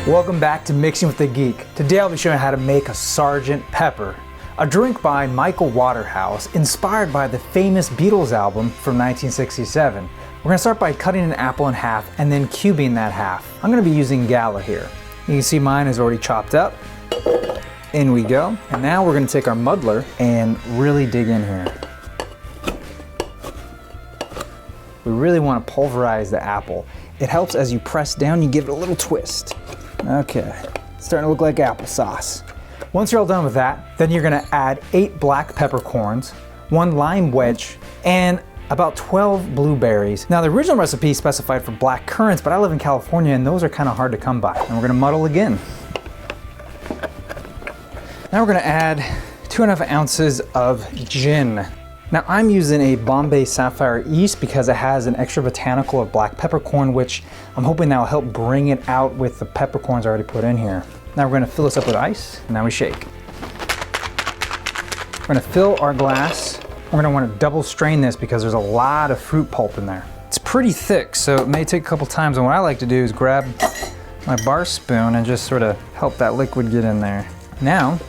Welcome back to Mixing with the Geek. Today I'll be showing you how to make a Sgt. Pepper, a drink by Michael Waterhouse inspired by the famous Beatles album from 1967. We're going to start by cutting an apple in half and then cubing that half. I'm going to be using Gala here. You can see mine is already chopped up. In we go. And now we're going to take our muddler and really dig in here. We really want to pulverize the apple. It helps as you press down, you give it a little twist. Okay, it's starting to look like applesauce. Once you're all done with that, then you're gonna add 8 black peppercorns, 1 lime wedge, and about 12 blueberries. Now the original recipe specified for blackcurrants, but I live in California and those are kind of hard to come by. And we're gonna muddle again. Now we're gonna add 2.5 ounces of gin. Now I'm using a Bombay Sapphire yeast because it has an extra botanical of black peppercorn, which I'm hoping that will help bring it out with the peppercorns already put in here. Now we're gonna fill this up with ice, and now we shake. We're gonna fill our glass. We're gonna wanna double strain this because there's a lot of fruit pulp in there. It's pretty thick, so it may take a couple times, and what I like to do is grab my bar spoon and just sort of help that liquid get in there. Now,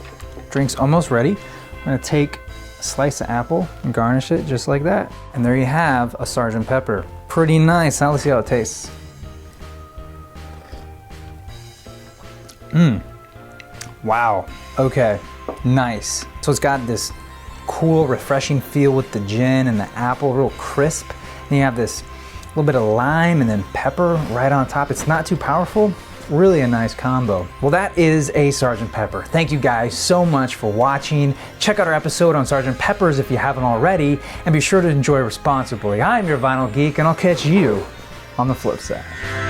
drink's almost ready. I'm gonna take slice of apple and garnish it just like that. And there you have a Sgt. Pepper. Pretty nice. Now let's see how it tastes. Wow. Okay. Nice. So it's got this cool, refreshing feel with the gin and the apple, real crisp. And you have this little bit of lime and then pepper right on top. It's not too powerful. Really a nice combo. Well, that is a Sgt. Pepper. Thank you guys so much for watching. Check out our episode on Sgt. Peppers if you haven't already, and be sure to enjoy responsibly. I'm your Vinyl Geek, and I'll catch you on the flip side.